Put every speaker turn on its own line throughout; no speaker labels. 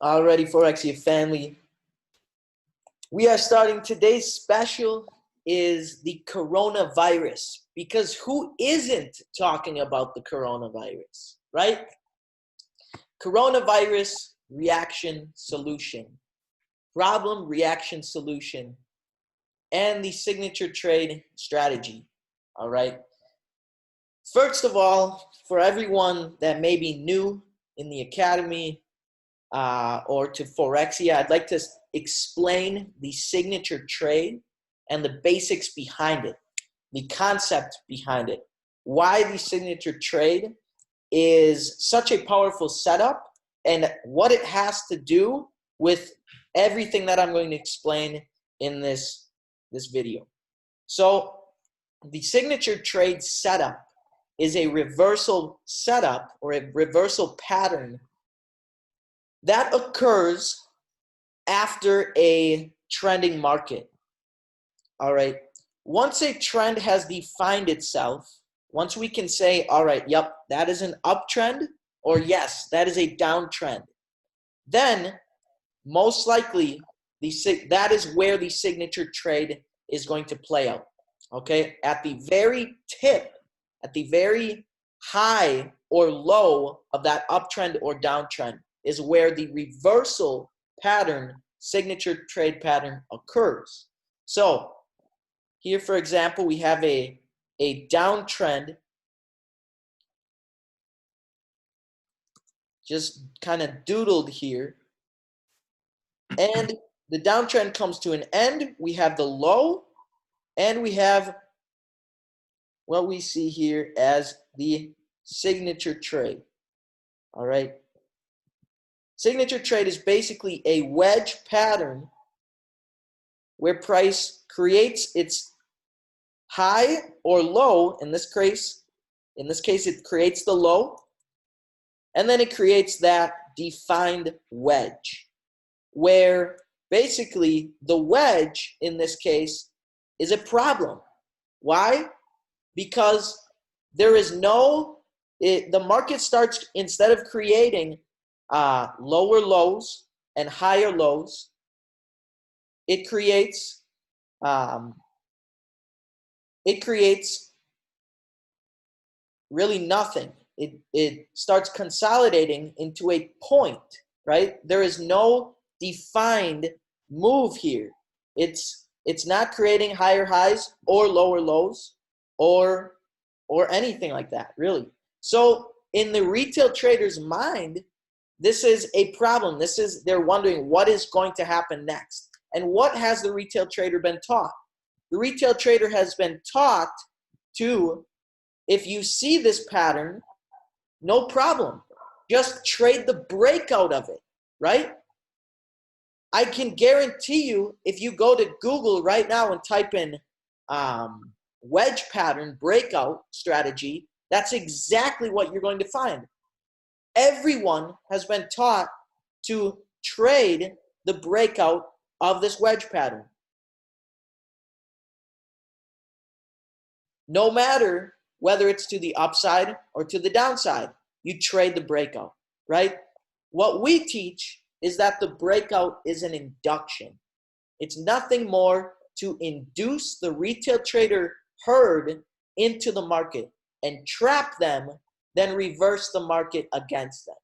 Alrighty, Forexia family. We are starting today's special is the coronavirus, because who isn't talking about the coronavirus, right? Coronavirus reaction solution, problem reaction solution, and the signature trade strategy. All right. First of all, for everyone that may be new in the academy, or to Forexia, I'd like to explain the signature trade and the basics behind it, the concept behind it, why the signature trade is such a powerful setup, and what it has to do with everything that I'm going to explain in this video. So the signature trade setup is a reversal setup or a reversal pattern that occurs after a trending market. All right. Once a trend has defined itself, once we can say, all right, yep, that is an uptrend, or yes, that is a downtrend, then most likely that is where the signature trade is going to play out. Okay. At the very tip, at the very high or low of that uptrend or downtrend is where the reversal pattern, signature trade pattern, occurs. So here, for example, we have a downtrend, just kind of doodled here, and the downtrend comes to an end. We have the low, and we have what we see here as the signature trade. All right. Signature trade is basically a wedge pattern where price creates its high or low. In this case, it creates the low, and then it creates that defined wedge, where basically the wedge in this case is a problem. Why? Because there is the market starts, instead of creating lower lows and higher lows, it creates really nothing. It starts consolidating into a point, right? There is no defined move here. It's not creating higher highs or lower lows or anything like that, really. So in the retail trader's mind, this is a problem. They're wondering what is going to happen next. And what has the retail trader been taught? The retail trader has been taught to, if you see this pattern, no problem. Just trade the breakout of it, right? I can guarantee you, if you go to Google right now and type in wedge pattern breakout strategy, that's exactly what you're going to find. Everyone has been taught to trade the breakout of this wedge pattern. No matter whether it's to the upside or to the downside, you trade the breakout, right? What we teach is that the breakout is an induction. It's nothing more to induce the retail trader herd into the market and trap them, then reverse the market against them.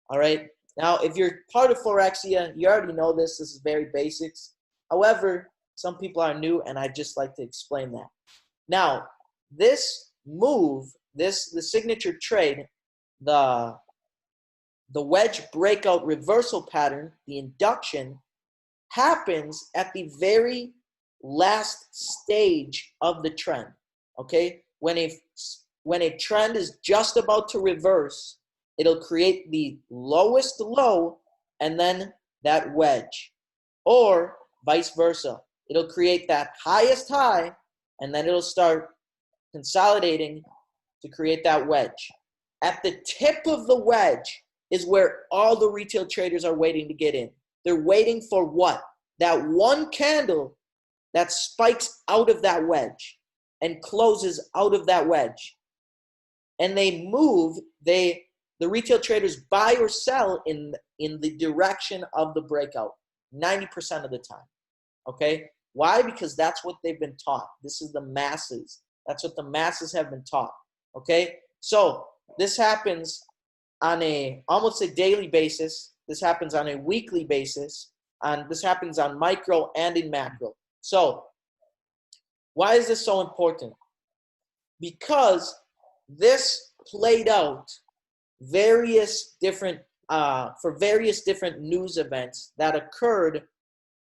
All right. Now, if you're part of Forexia, you already know this. This is very basics. However, some people are new, and I'd just like to explain that. Now, this move, the signature trade, the wedge breakout reversal pattern, the induction, happens at the very last stage of the trend. Okay, when a trend is just about to reverse, it'll create the lowest low and then that wedge, or vice versa. It'll create that highest high and then it'll start consolidating to create that wedge. At the tip of the wedge is where all the retail traders are waiting to get in. They're waiting for what? That one candle that spikes out of that wedge and closes out of that wedge. And they move, they the retail traders buy or sell in the direction of the breakout 90% of the time. Okay? Why? Because that's what they've been taught. This is the masses. That's what the masses have been taught. Okay? So this happens on almost a daily basis. This happens on a weekly basis. And this happens on micro and in macro. So why is this so important? Because this played out for various different news events that occurred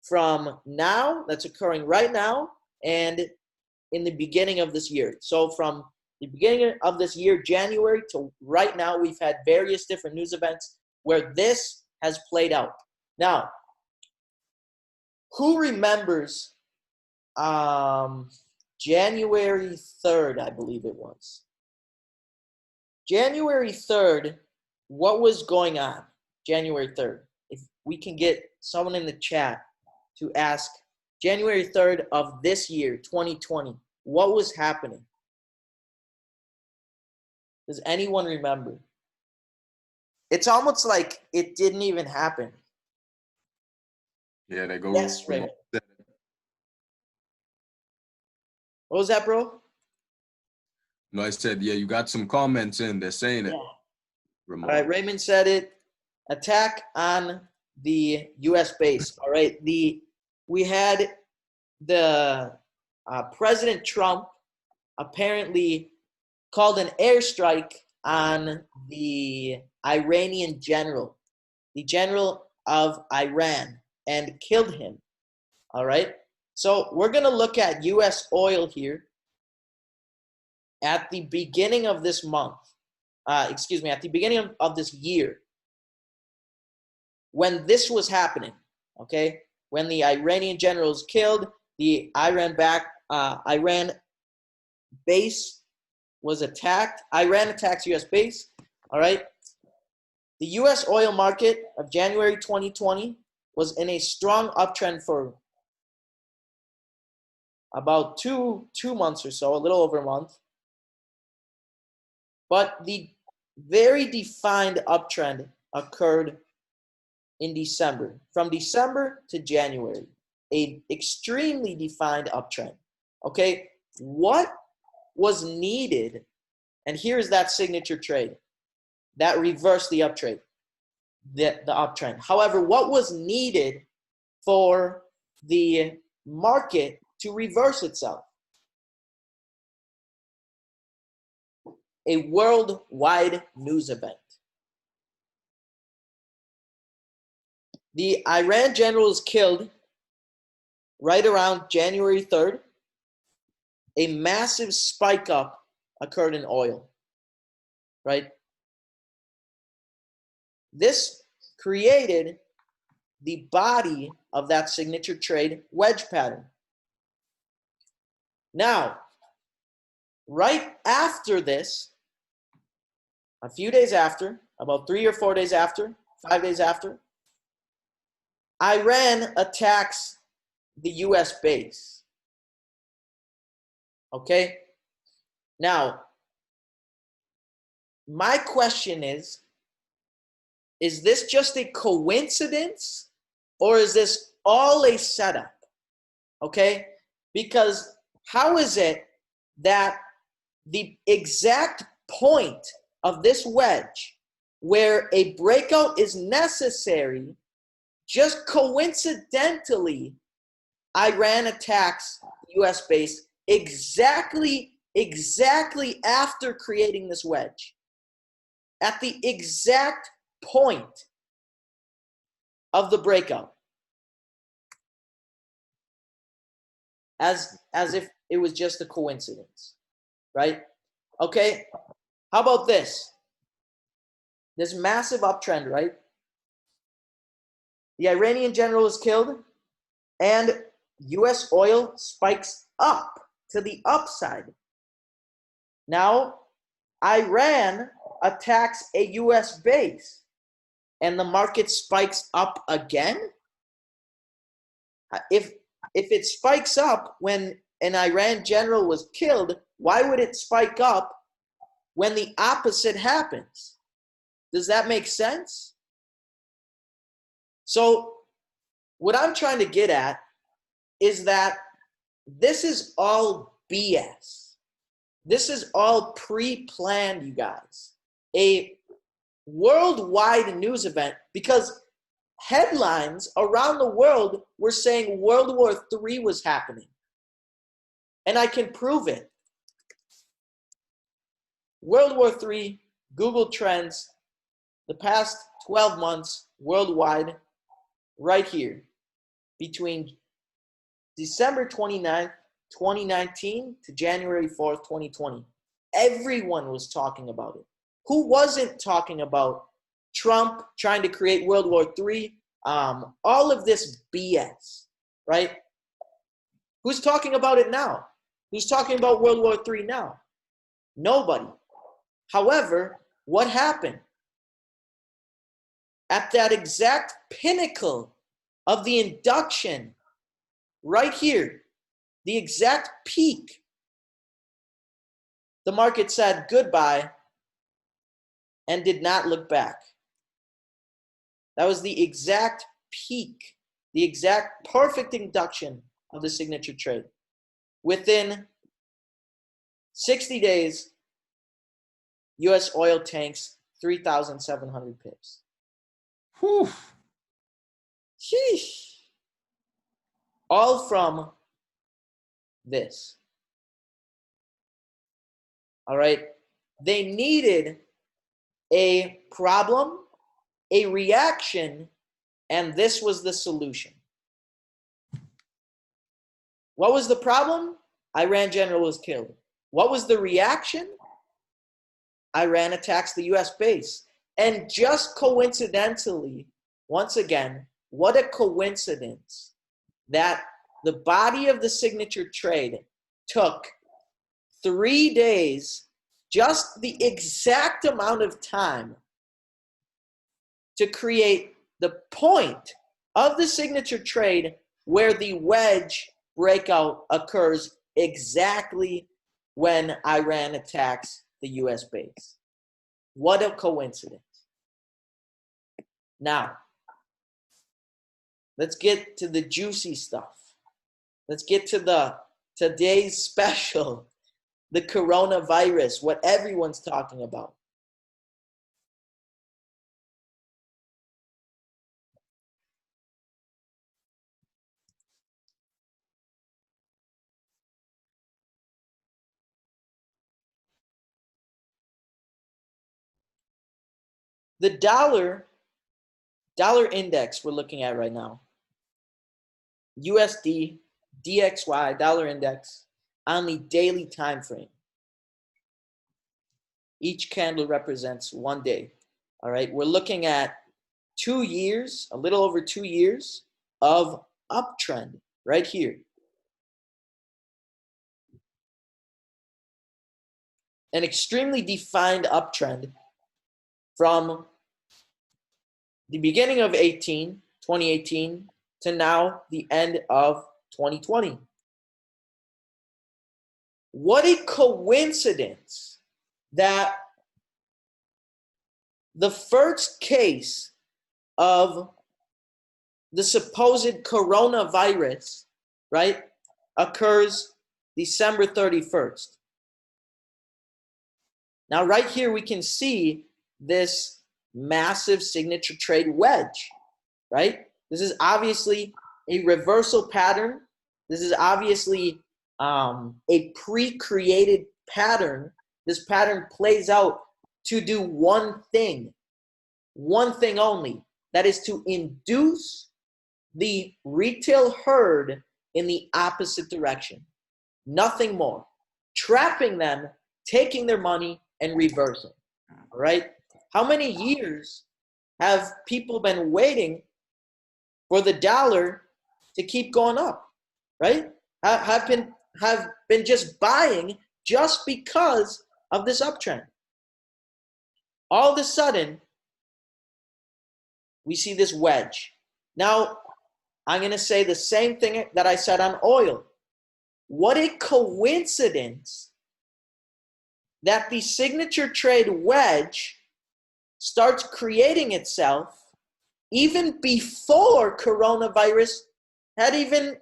from now, that's occurring right now, and in the beginning of this year. So from the beginning of this year, January, to right now, we've had various different news events where this has played out. Now, who remembers January 3rd, I believe it was. January 3rd, what was going on? January 3rd. If we can get someone in the chat to ask January 3rd of this year, 2020, what was happening? Does anyone remember? It's almost like it didn't even happen.
Yeah, they go.
Yes, Raymond. What was that, bro?
No, I said, yeah, you got some comments in. They're saying it.
Yeah. All right, Raymond said it. Attack on the U.S. base. All right, we had the President Trump apparently called an airstrike on the Iranian general, the general of Iran, and killed him. All right, so we're going to look at U.S. oil here at the beginning of this month. At the beginning of this year, when this was happening, okay, when the Iranian general was killed, the Iran base was attacked. Iran attacks U.S. base, all right? The U.S. oil market of January 2020 was in a strong uptrend for about two months or so, a little over a month. But the very defined uptrend occurred in December. From December to January, an extremely defined uptrend. Okay, what was needed, and here's that signature trade that reversed the uptrend. The uptrend. However, what was needed for the market to reverse itself? A worldwide news event. The Iran general was killed right around January 3rd. A massive spike up occurred in oil, right? This created the body of that signature trade wedge pattern. Now, right after this, a few days after, about 3 or 4 days after, 5 days after, Iran attacks the U.S. base. Okay? Now, my question is this just a coincidence or is this all a setup? Okay? Because how is it that the exact point of this wedge where a breakout is necessary, just coincidentally, Iran attacks the U.S. base exactly after creating this wedge, at the exact point of the breakout, as if it was just a coincidence, right? Okay, how about this? This massive uptrend, right? The Iranian general is killed, and U.S. oil spikes up to the upside. Now, Iran attacks a U.S. base, and the market spikes up again? If it spikes up when an Iran general was killed, why would it spike up when the opposite happens? Does that make sense? So what I'm trying to get at is that this is all BS. This is all pre-planned, you guys. A worldwide news event, because headlines around the world were saying World War III was happening. And I can prove it. World War III, Google Trends, the past 12 months worldwide, right here, between December 29th, 2019 to January 4th, 2020. Everyone was talking about it. Who wasn't talking about Trump trying to create World War III? All of this BS, right? Who's talking about it now? Who's talking about World War III now? Nobody. However, what happened? At that exact pinnacle of the induction, right here, the exact peak, the market said goodbye and did not look back. That was the exact peak, the exact perfect induction of the signature trade. Within 60 days, US oil tanks 3,700 pips.
Whew.
Sheesh. All from this. All right. They needed a problem, a reaction, and this was the solution. What was the problem? Iran general was killed. What was the reaction? Iran attacks the US base. And just coincidentally, once again, what a coincidence that the body of the signature trade took 3 days, just the exact amount of time to create the point of the signature trade where the wedge breakout occurs exactly when Iran attacks the US base. What a coincidence. Now, let's get to the juicy stuff. Let's get to the today's special, the coronavirus, what everyone's talking about. The dollar index we're looking at right now, USD, DXY, dollar index, on the daily time frame. Each candle represents 1 day. All right, we're looking at 2 years, a little over 2 years of uptrend right here. An extremely defined uptrend from the beginning of 2018 to now the end of 2020. What a coincidence that the first case of the supposed coronavirus, right, occurs December 31st. Now, right here, we can see this massive signature trade wedge, right? This is obviously a reversal pattern. This is obviously a pre-created pattern. This pattern plays out to do one thing only. That is to induce the retail herd in the opposite direction. Nothing more. Trapping them, taking their money, and reversing. All right? How many years have people been waiting for the dollar to keep going up? Right? Have been just buying just because of this uptrend. All of a sudden, we see this wedge. Now, I'm going to say the same thing that I said on oil. What a coincidence that the signature trade wedge starts creating itself even before coronavirus had even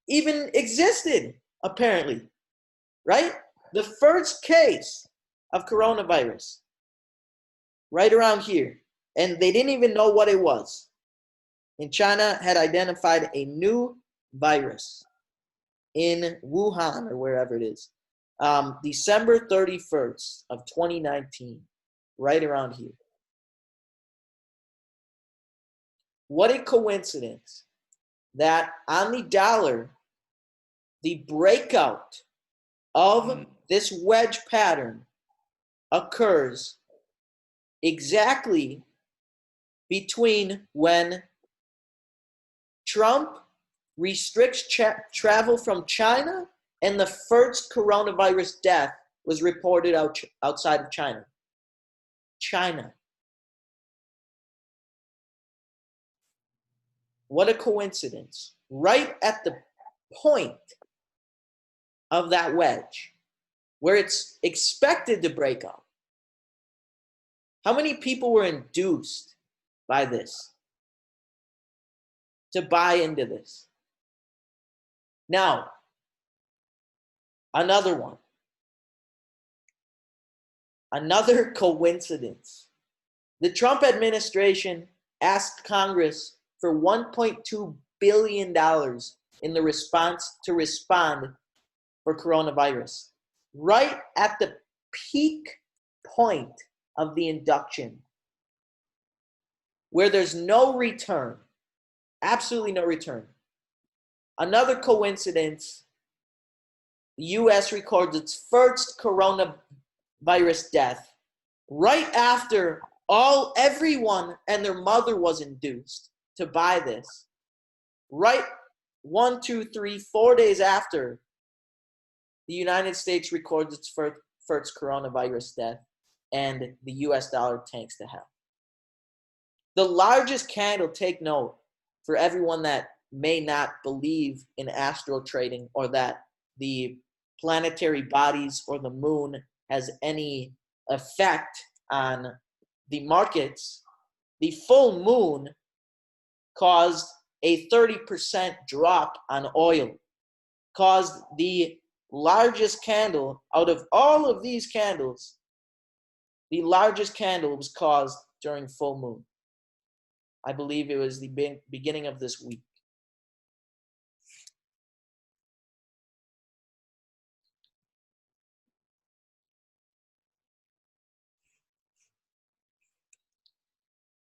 existed, apparently, right? The first case of coronavirus, right around here, and they didn't even know what it was. And China had identified a new virus in Wuhan or wherever it is, December 31st of 2019, right around here. What a coincidence that on the dollar, the breakout of this wedge pattern occurs exactly between when Trump restricts travel from China and the first coronavirus death was reported outside of China. China. What a coincidence. Right at the point of that wedge where it's expected to break out. How many people were induced by this to buy into this? Now, another one. Another coincidence. The Trump administration asked Congress for $1.2 billion in the response to respond for coronavirus. Right at the peak point of the induction, where there's no return, absolutely no return. Another coincidence, the US records its first coronavirus death right after everyone and their mother was induced to buy this. Right 1, 2, 3, 4 days after the United States records its first coronavirus death and the US dollar tanks to hell. The largest candle, take note, for everyone that may not believe in astral trading or that the planetary bodies or the moon has any effect on the markets, the full moon caused a 30% drop on oil, caused the largest candle out of all of these candles, the largest candle was caused during full moon. I believe it was the beginning of this week.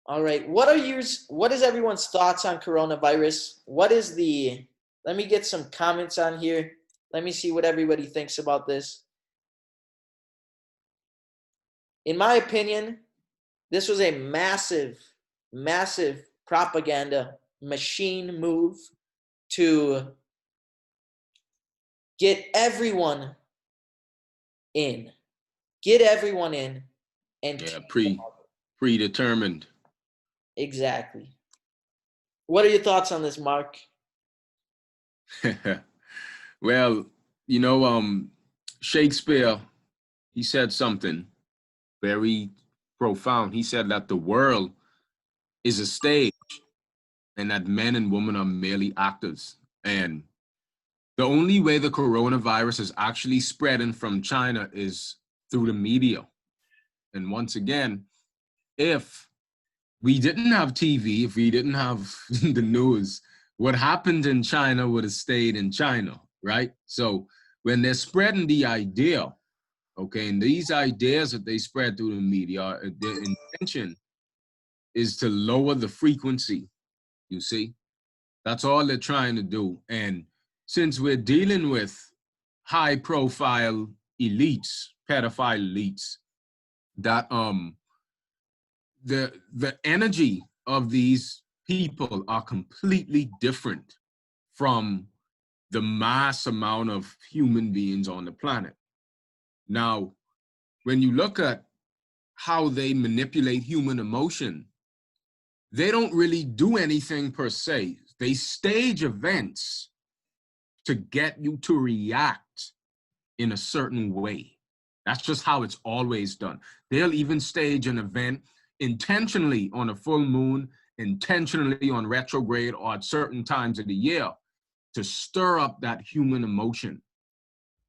All right, what is everyone's thoughts on coronavirus? Let me get some comments on here. Let me see what everybody thinks about this. In my opinion, this was a massive, massive propaganda machine move to get everyone in. Get everyone in and
predetermined.
Exactly. What are your thoughts on this, Mark?
Well, Shakespeare, he said something very profound. He said that the world is a stage and that men and women are merely actors. And the only way the coronavirus is actually spreading from China is through the media. And once again, if we didn't have TV, if we didn't have the news, what happened in China would have stayed in China, right? So when they're spreading the idea, okay, and these ideas that they spread through the media, their intention is to lower the frequency, you see? That's all they're trying to do. And since we're dealing with high-profile elites, pedophile elites, that the energy of these people are completely different from the mass amount of human beings on the planet. Now, when you look at how they manipulate human emotion, they don't really do anything per se. They stage events to get you to react in a certain way. That's just how it's always done. They'll even stage an event intentionally on a full moon, intentionally on retrograde or at certain times of the year to stir up that human emotion.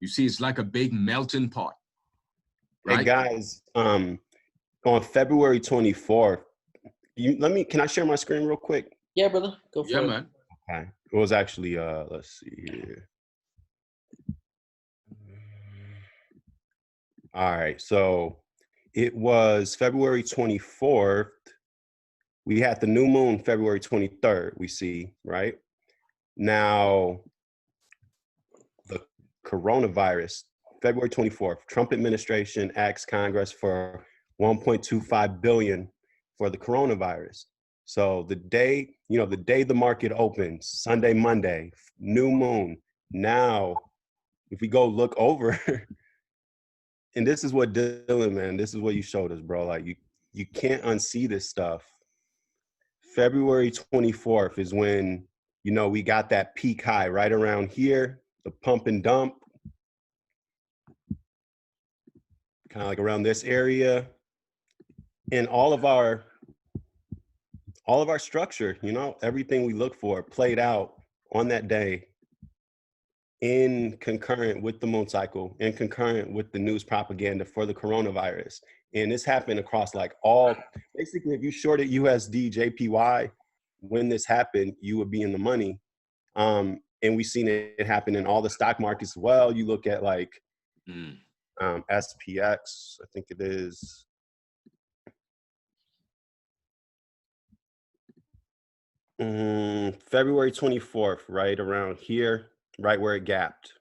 You see, it's like a big melting pot, right?
Hey guys, on February 24th, can I share my screen real quick?
Yeah, brother, go for it.
Man.
Okay. It was actually, let's see here. All right, so it was February 24th. We had the new moon February 23rd, we see, right? Now, the coronavirus, February 24th, Trump administration asks Congress for 1.25 billion for the coronavirus. So the day the market opens, Sunday, Monday, new moon. Now, if we go look over, and this is what Dylan, man, this is what you showed us, bro. Like you can't unsee this stuff. February 24th is when, we got that peak high right around here, the pump and dump, kind of like around this area. And all of our structure, everything we look for played out on that day in concurrent with the moon cycle, in concurrent with the news propaganda for the coronavirus. And this happened across basically, if you shorted USD JPY, when this happened, you would be in the money. And we've seen it happen in all the stock markets as well. You look at SPX, I think it is. February 24th, right around here, right where it gapped.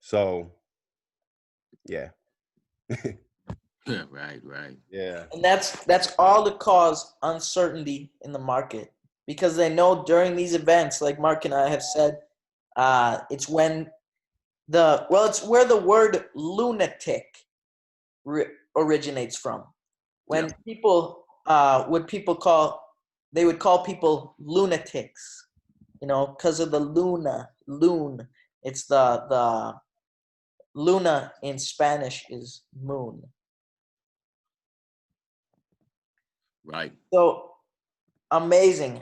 So, yeah.
Yeah, right.
Yeah.
And that's all to cause uncertainty in the market, because they know during these events, like Mark and I have said, it's when it's where the word lunatic originates from. When people they would call people lunatics, because of the loon. It's the luna in Spanish is moon.
Right.
So amazing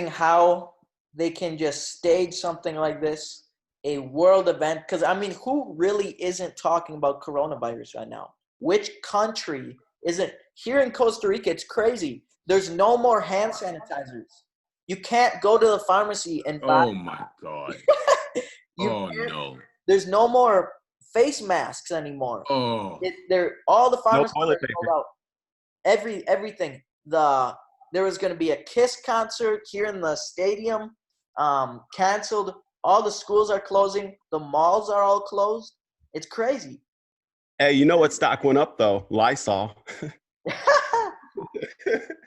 how they can just stage something like this, a world event. Because who really isn't talking about coronavirus right now? Which country isn't? Here in Costa Rica, it's crazy. There's no more hand sanitizers. You can't go to the pharmacy and buy.
Oh my God. No.
There's no more face masks anymore.
Oh.
All the pharmacies
No
are
toilet
sold
paper.
out. Everything. There was going to be a KISS concert here in the stadium, canceled. All the schools are closing. The malls are all closed. It's crazy.
Hey, you know what stock went up though? Lysol.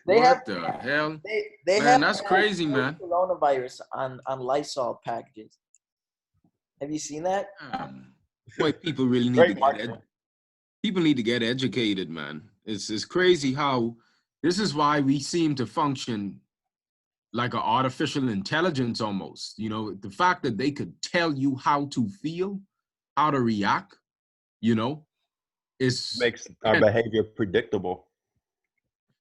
What the hell?
They
Man,
have
that's crazy, man.
coronavirus on Lysol packages. Have you seen that?
Boy, people really need to get educated, man. It's crazy how this is why we seem to function like an artificial intelligence almost. The fact that they could tell you how to feel, how to react,
makes our behavior predictable.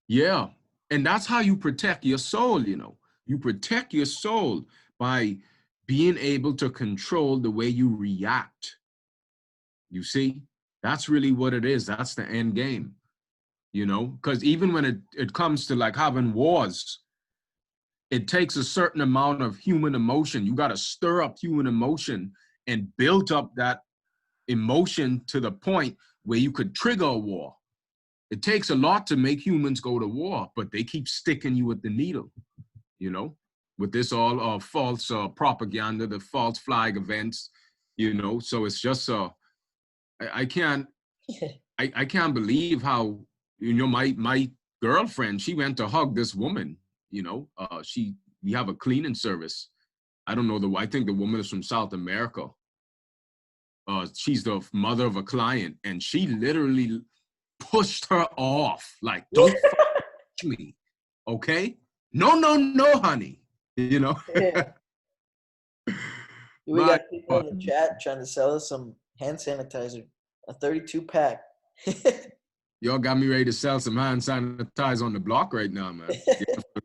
Yeah. And that's how you protect your soul, You protect your soul by being able to control the way you react. You see? That's really what it is. That's the end game, Because even when it comes to like having wars, it takes a certain amount of human emotion. You got to stir up human emotion and build up that emotion to the point where you could trigger a war. It takes a lot to make humans go to war, but they keep sticking you with the needle, with this all false propaganda, the false flag events, So it's just I can't believe how my girlfriend, she went to hug this woman, we have a cleaning service. I don't know I think the woman is from South America. She's the mother of a client, and she literally pushed her off, like, don't touch me, okay? No, honey,
Yeah. We got people in the chat trying to sell us some hand sanitizer, a 32 pack.
Y'all got me ready to sell some hand sanitizer on the block right now, man.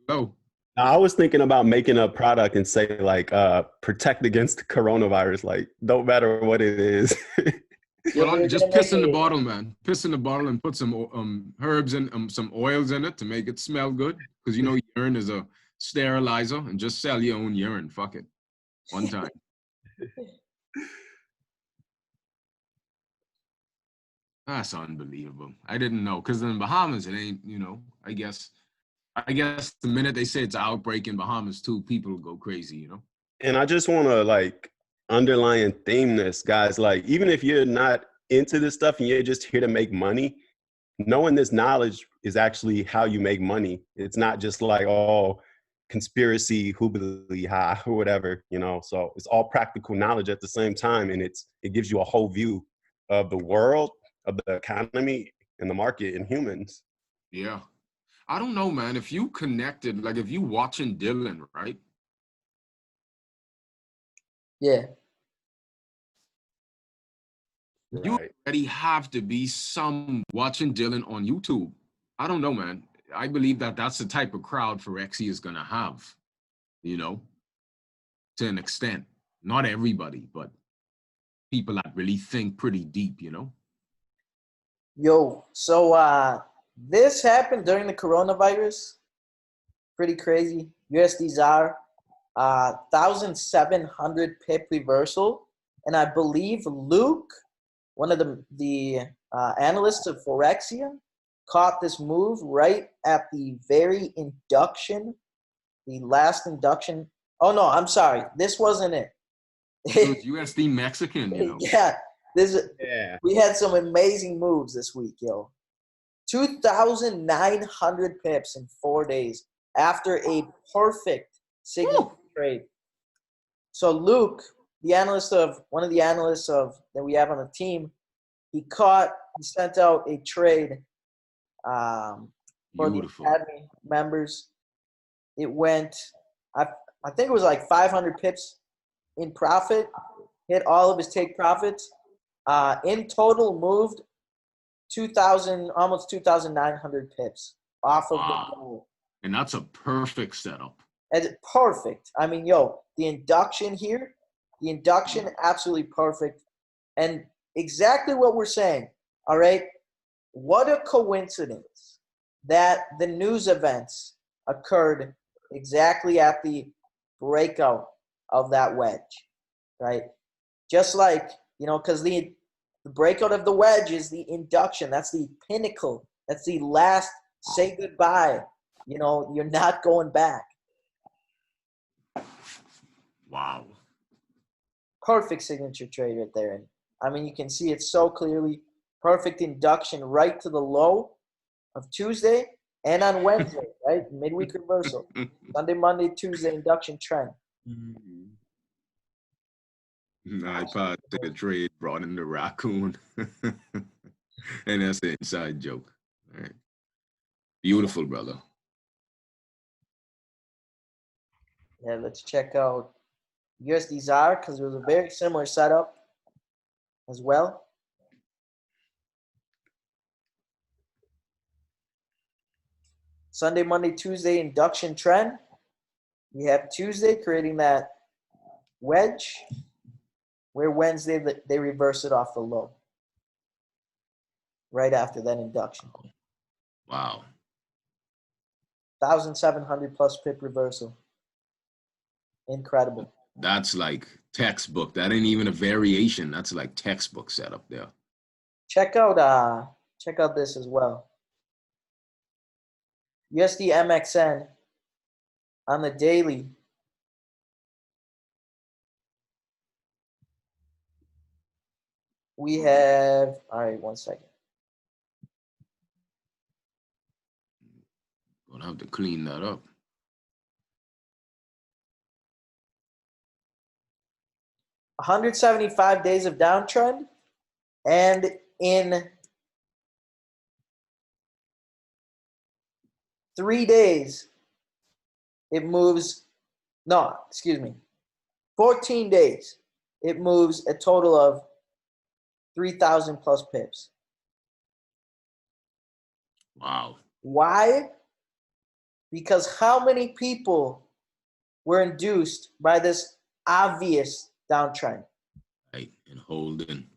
Low.
I was thinking about making a product and say like protect against coronavirus, like don't matter what it is.
Well, just piss in the bottle, man. Piss in the bottle and put some herbs and some oils in it to make it smell good. Because you know urine is a sterilizer, and just sell your own urine. Fuck it, one time. That's unbelievable. I didn't know, because in the Bahamas it ain't. You know, I guess the minute they say it's an outbreak in Bahamas too, people go crazy. You know.
And I just want to like underline and theme this, guys. Like, even if you're not into this stuff and you're just here to make money, knowing this knowledge is actually how you make money. It's not just like, oh, conspiracy, hoobly ha, or whatever, you know. So it's all practical knowledge at the same time. And it gives you a whole view of the world, of the economy and the market and humans.
Yeah. I don't know, man. If you connected, like if you watching Dylan, right?
Yeah.
You already have to be some watching Dylan on YouTube. I don't know, man. I believe that that's the type of crowd Forexy is going to have, you know, to an extent. Not everybody, but people that really think pretty deep, you know?
Yo, so this happened during the coronavirus. Pretty crazy. USD ZAR, 1,700 pip reversal. And I believe Luke, one of the analysts of Forexia, caught this move right at the very induction, the last induction. Oh, no, I'm sorry. This wasn't it.
It was USD Mexican, you know.
Yeah, we had some amazing moves this week, yo. 2,900 pips in 4 days after a perfect signal trade. So Luke, one of the analysts that we have on the team, he sent out a trade for the Academy members. It went, I think it was like 500 pips in profit, hit all of his take profits. In total, moved 2,000, almost 2,900 pips off of the goal.
And that's a perfect setup.
And perfect. I mean, yo, the induction absolutely perfect. And exactly what we're saying, all right? What a coincidence that the news events occurred exactly at the breakout of that wedge, right? Just like, you know, because the breakout of the wedge is the induction. That's the pinnacle. That's the last say goodbye. You know, you're not going back.
Wow.
Perfect signature trade right there. And I mean, you can see it so clearly. Perfect induction right to the low of Tuesday and on Wednesday, right? Midweek reversal. Sunday, Monday, Tuesday induction trend.
iPod took a trade, brought in the raccoon. And that's the inside joke. All right. Beautiful, brother.
Yeah, let's check out USD ZAR because it was a very similar setup as well. Sunday, Monday, Tuesday induction trend. We have Tuesday creating that wedge where Wednesday they reverse it off the low right after that induction.
Wow.
1,700 plus pip reversal. Incredible.
That's like textbook. That ain't even a variation. That's like textbook setup there.
Check out this as well. USD MXN on the daily. We have, all right, 1 second.
Gonna have to clean that up.
175 days of downtrend, and in 3 days, it moves, 14 days, it moves a total of 3,000 plus pips.
Wow.
Why? Because how many people were induced by this obvious downtrend?
Right, and holding.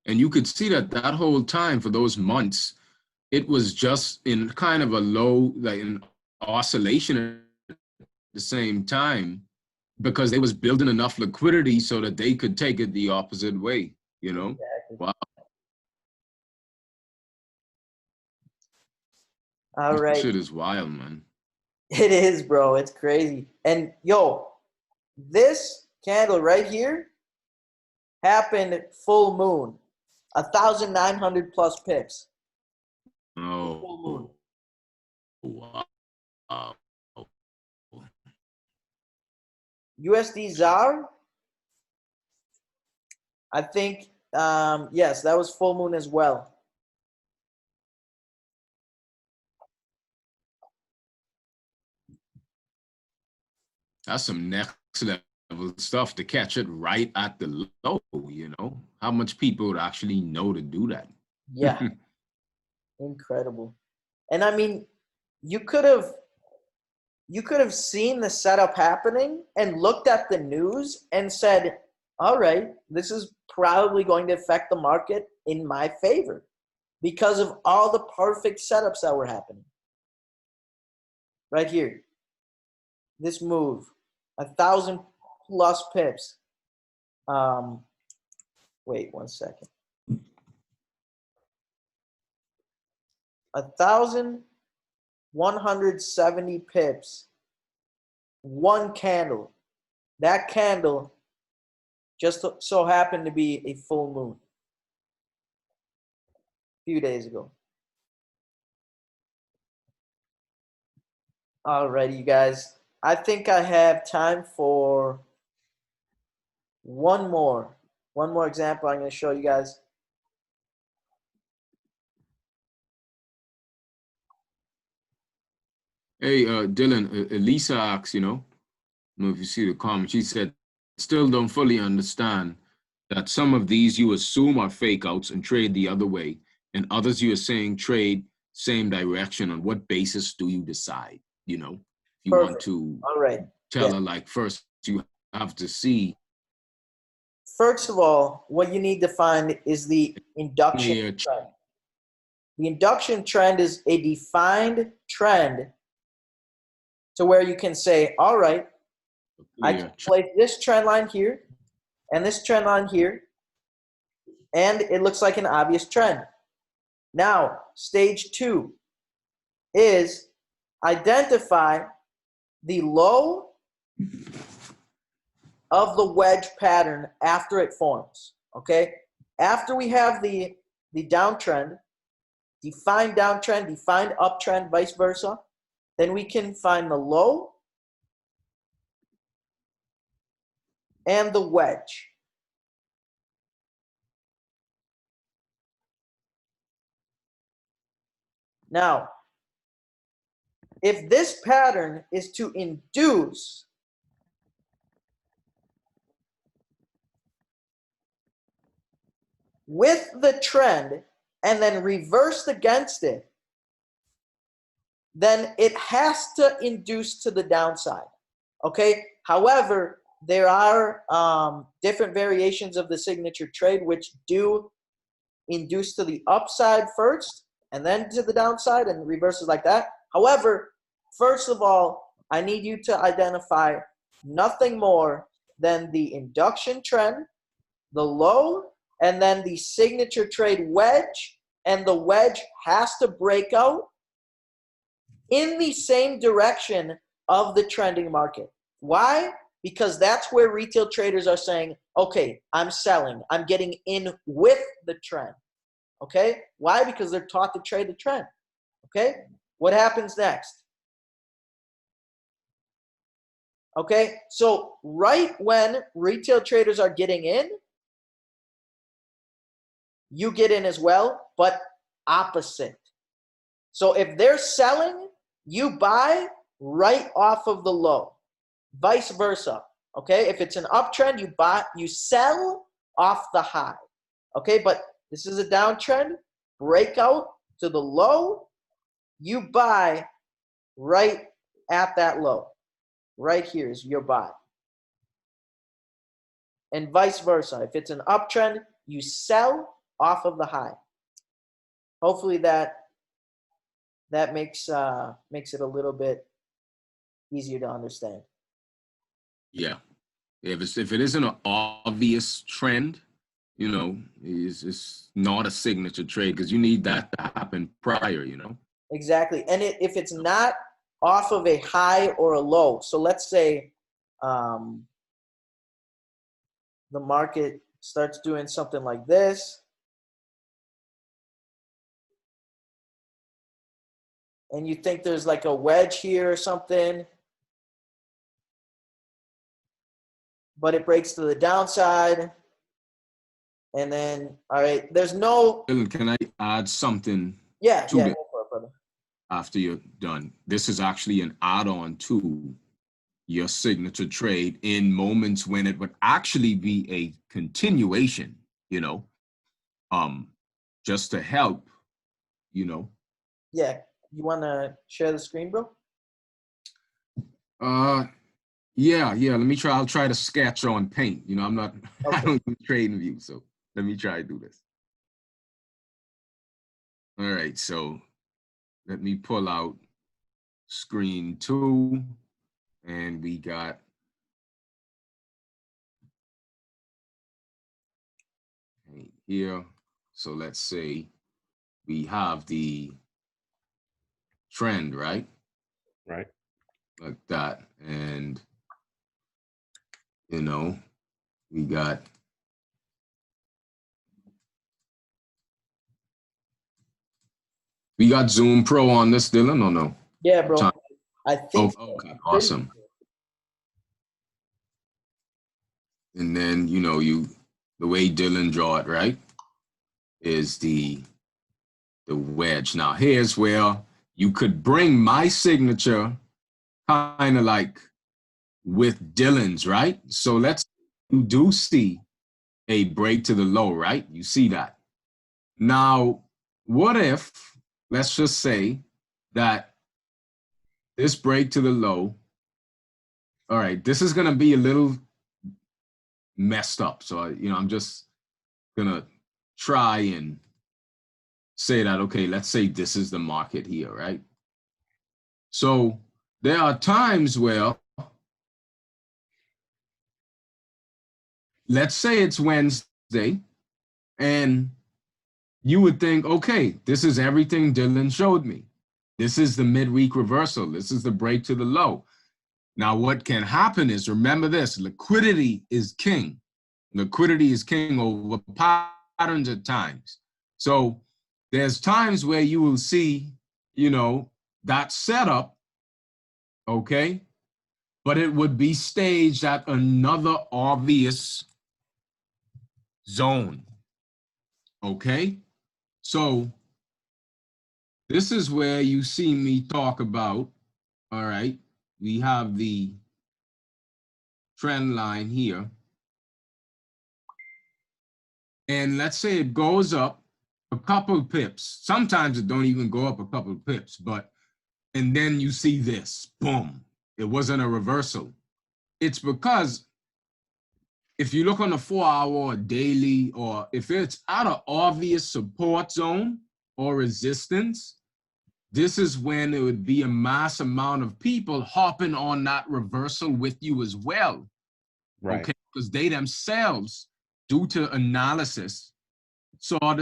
And you could see that whole time for those months, it was just in kind of a low, like an oscillation at the same time, because they was building enough liquidity so that they could take it the opposite way, you know?
Exactly.
Wow.
All
This
right.
shit is wild, man.
It is, bro. It's crazy. And yo, this candle right here happened full moon, 1,900 plus pips.
Oh, wow.
USD ZAR, I think, yes, that was full moon as well.
That's some next level stuff to catch it right at the low, you know? How much people would actually know to do that?
Yeah, incredible. And I mean, you could have seen the setup happening and looked at the news and said, all right, this is probably going to affect the market in my favor because of all the perfect setups that were happening. Right here, this move, 1,000 plus pips. Wait 1 second. 1,170 pips. One candle. That candle just so happened to be a full moon a few days ago. Alrighty, you guys. I think I have time for one more example I'm going to show you guys.
Hey, Dylan, Elisa asks, you know, I don't know if you see the comment, she said, still don't fully understand that some of these you assume are fake outs and trade the other way, and others you are saying trade same direction. On what basis do you decide? You know, if you want
Perfect.
to
All right.
tell
Yes.
her, like, first you have to see.
First of all, what you need to find is the induction trend. The induction trend is a defined trend to where you can say, all right, I can place this trend line here and this trend line here, and it looks like an obvious trend. Now, stage 2 is identify the low of the wedge pattern after it forms, okay? After we have the downtrend, defined downtrend, defined uptrend, vice versa, then we can find the low and the wedge. Now, if this pattern is to induce with the trend and then reverse against it, then it has to induce to the downside, okay? However, there are different variations of the signature trade which do induce to the upside first and then to the downside and reverses like that. However, first of all, I need you to identify nothing more than the induction trend, the low, and then the signature trade wedge, and the wedge has to break out in the same direction of the trending market. Why? Because that's where retail traders are saying, okay, I'm selling. I'm getting in with the trend. Okay? Why? Because they're taught to trade the trend. Okay? What happens next? Okay? So right when retail traders are getting in, you get in as well, but opposite. So if they're selling, you buy right off of the low. Vice versa. Okay? If it's an uptrend, you sell off the high. Okay? But this is a downtrend, breakout to the low, you buy right at that low. Right here is your buy. And vice versa. If it's an uptrend, you sell off of the high. Hopefully that makes it a little bit easier to understand.
Yeah. If it isn't an obvious trend, you know, it's not a signature trade because you need that to happen prior, you know.
Exactly. And if it's not off of a high or a low, so let's say the market starts doing something like this, and you think there's like a wedge here or something, but it breaks to the downside, and then, all right, there's no...
Dylan, can I add something
Yeah,
to
yeah,
this
go for it, brother.
after you're done? This is actually an add-on to your signature trade in moments when it would actually be a continuation, you know, just to help, you know.
Yeah, you want to share the screen, bro?
Yeah, let me try. I'll try to sketch on paint. You know, I'm not,
Okay.
I don't do trading view, so let me try to do this. All right, so let me pull out screen 2, and we got here. So let's say we have the trend, right?
Right.
Like that. And, you know, we got Zoom Pro on this, Dylan, or no?
Yeah, bro.
Time.
I think
Oh,
so.
okay, awesome. And then, you know, the way Dylan draw it, right, is the wedge. Now, here's where you could bring my signature kind of like with Dylan's, right? So you do see a break to the low, right? You see that. Now, what if, let's just say that this break to the low, all right, this is going to be a little messed up. So, you know, I'm just going to try and say that, okay, let's say this is the market here, right? So there are times where, let's say it's Wednesday, and you would think, okay, this is everything Dylan showed me. This is the midweek reversal. This is the break to the low. Now, what can happen is, remember this, liquidity is king. Liquidity is king over patterns at times. So there's times where you will see, you know, that setup, okay, but it would be staged at another obvious zone, okay? So this is where you see me talk about, all right, we have the trend line here. And let's say it goes up a couple pips. Sometimes it don't even go up a couple pips, and then you see this, boom, it wasn't a reversal. It's because if you look on the 4-hour or daily, or if it's at an obvious support zone or resistance, this is when it would be a mass amount of people hopping on that reversal with you as well.
Right.
Okay, because they themselves, due to analysis, saw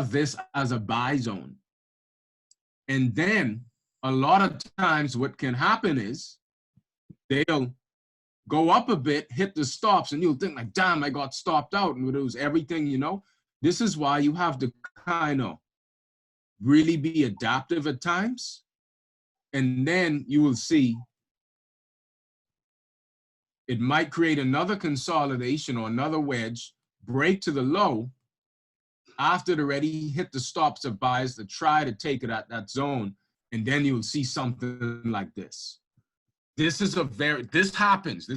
this as a buy zone. And then a lot of times what can happen is they'll go up a bit, hit the stops, and you'll think like, damn, I got stopped out, and it was everything, you know. This is why you have to kind of really be adaptive at times. And then you will see it might create another consolidation or another wedge, break to the low after it already hit the stops of buyers to try to take it at that zone. And then you'll see something like this. This happens.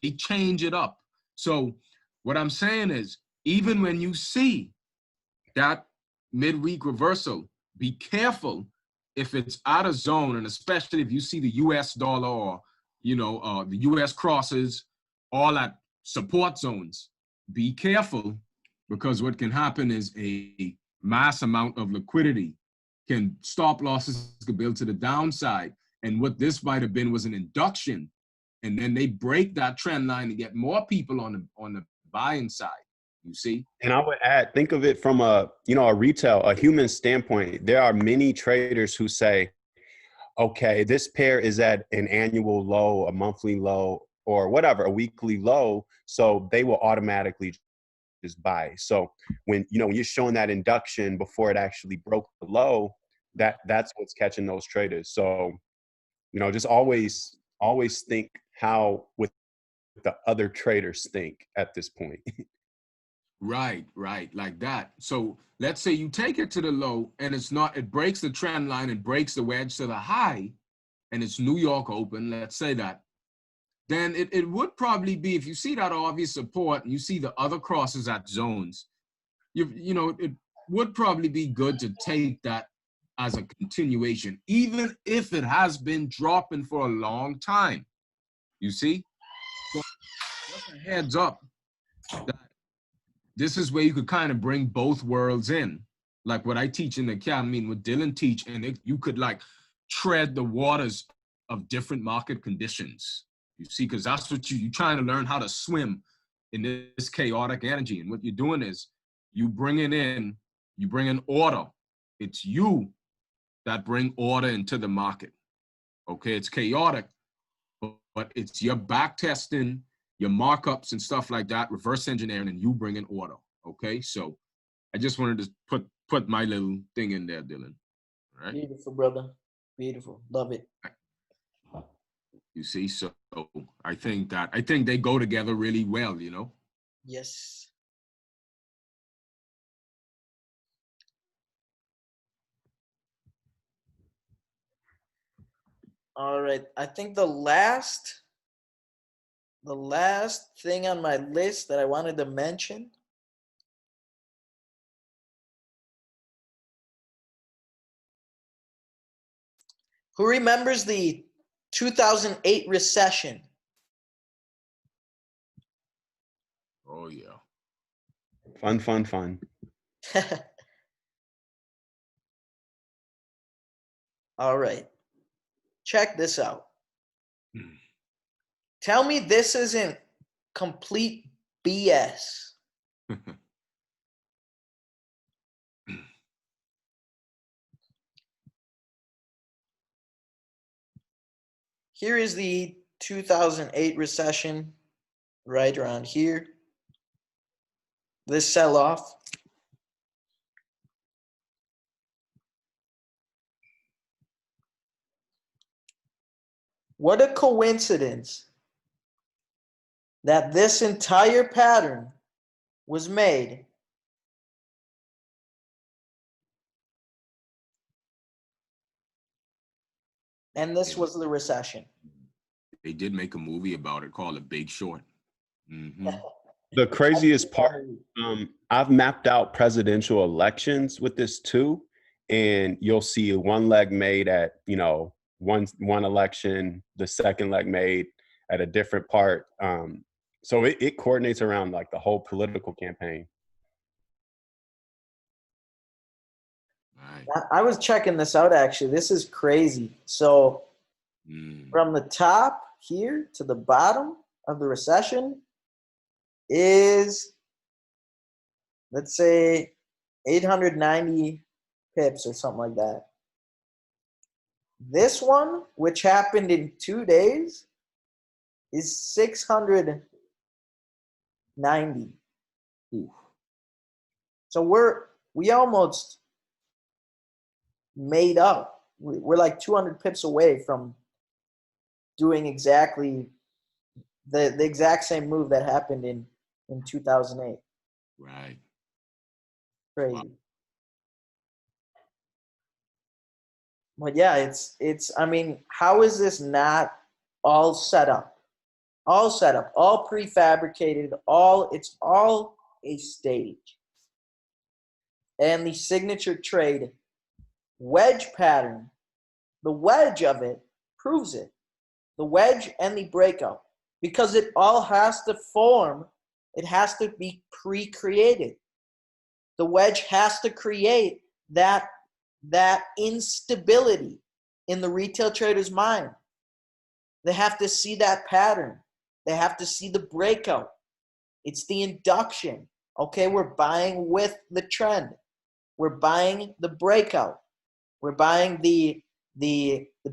They change it up. So what I'm saying is, even when you see that midweek reversal, be careful if it's out of zone, and especially if you see the US dollar or, the US crosses all at support zones, be careful, because what can happen is a mass amount of liquidity can stop losses can build to the downside. And what this might have been was an induction. And then they break that trend line to get more people on the buying side, you see?
And I would add, think of it from a human standpoint. There are many traders who say, okay, this pair is at an annual low, a monthly low, or whatever, a weekly low. So they will automatically just buy. So when you're showing that induction before it actually broke the low, that's what's catching those traders. So, just always think how with the other traders think at this point.
Right, like that. So let's say you take it to the low and it breaks the trend line and breaks the wedge to the high, and it's New York open, let's say that. Then it would probably be, if you see that obvious support and you see the other crosses at zones, it would probably be good to take that as a continuation, even if it has been dropping for a long time. You see? So just a heads up that this is where you could kind of bring both worlds in. Like what I teach in the academy and what Dylan teach, and you could like tread the waters of different market conditions. You see, because that's what you're trying to learn how to swim in this chaotic energy. And what you're doing is you bring in order. It's you that bring order into the market. Okay, it's chaotic, but it's your back testing, your markups and stuff like that, reverse engineering, and you bring in order. Okay, so I just wanted to put my little thing in there, Dylan. All right.
Beautiful, brother. Beautiful. Love it.
You see, so I think they go together really well,
Yes. All right. I think the last thing on my list that I wanted to mention who remembers the 2008 recession?
Oh yeah.
Fun.
All right. Check this out. Tell me this isn't complete BS. Here is the 2008 recession, right around here. This sell-off. What a coincidence that this entire pattern was made and this was the recession.
They did make a movie about it called The Big Short. Mm-hmm.
The craziest part, I've mapped out presidential elections with this too, and you'll see one leg made at, one election, the second leg made at a different part. So it coordinates around like the whole political campaign.
Right.
I was checking this out actually. This is crazy. So from the top here to the bottom of the recession is, let's say, 890 pips or something like that. This one, which happened in 2 days, is 690.
Ooh.
So we almost made up. We're like 200 pips away from doing exactly the exact same move that happened in 2008.
Right.
Crazy.
Wow.
But yeah, it's I mean, how is this not all set up? All set up, all prefabricated, it's all a stage. And the signature trade wedge pattern The wedge of it proves it. The wedge and the breakout. Because it all has to form. It has to be pre-created. The wedge has to create that instability in the retail trader's mind. They have to see that pattern. They have to see the breakout. It's the induction. Okay, we're buying with the trend. We're buying the breakout. We're buying the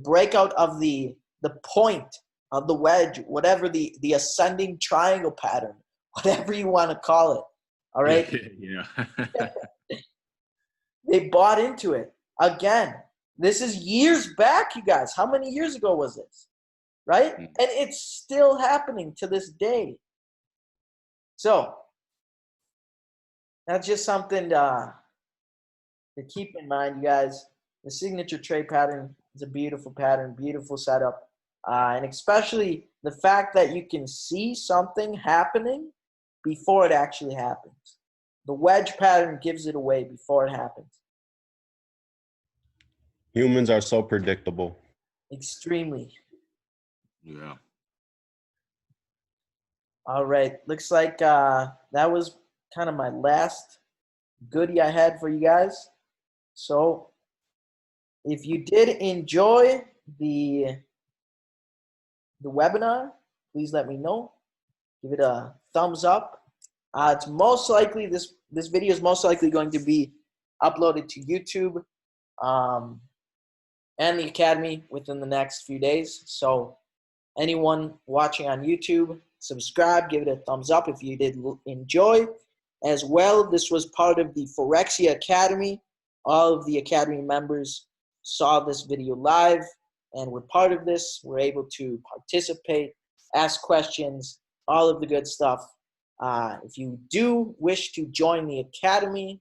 breakout of the point of the wedge, whatever the ascending triangle pattern, whatever you want to call it. All right?
Yeah.
They bought into it. Again, this is years back, you guys. How many years ago was this? Right? And it's still happening to this day. So, that's just something to keep in mind, you guys. The signature trade pattern is a beautiful pattern, beautiful setup. And especially the fact that you can see something happening before it actually happens. The wedge pattern gives it away before it happens.
Humans are so predictable.
Extremely.
Yeah.
All right. Looks like that was kind of my last goodie I had for you guys. So if you did enjoy the webinar, please let me know. Give it a thumbs up. It's most likely this video is most likely going to be uploaded to YouTube and the Academy within the next few days. So anyone watching on YouTube, subscribe, give it a thumbs up if you did enjoy. As well, this was part of the Forexia Academy. All of the Academy members saw this video live and were part of this. We're able to participate, ask questions, all of the good stuff. If you do wish to join the Academy,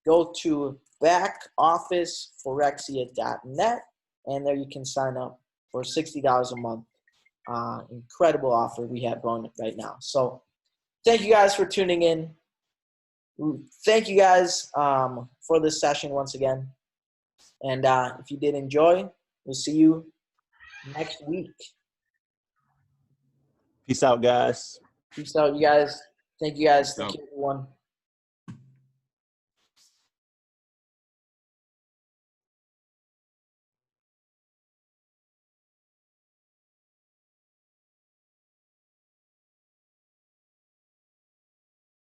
go to backofficeforexia.net, and there you can sign up for $60 a month. Incredible offer we have going right now. So thank you guys for tuning in. Thank you guys for this session once again. And if you did enjoy, we'll see you next week.
Peace out, guys.
Peace out, you guys. Thank you guys. Thank you, everyone.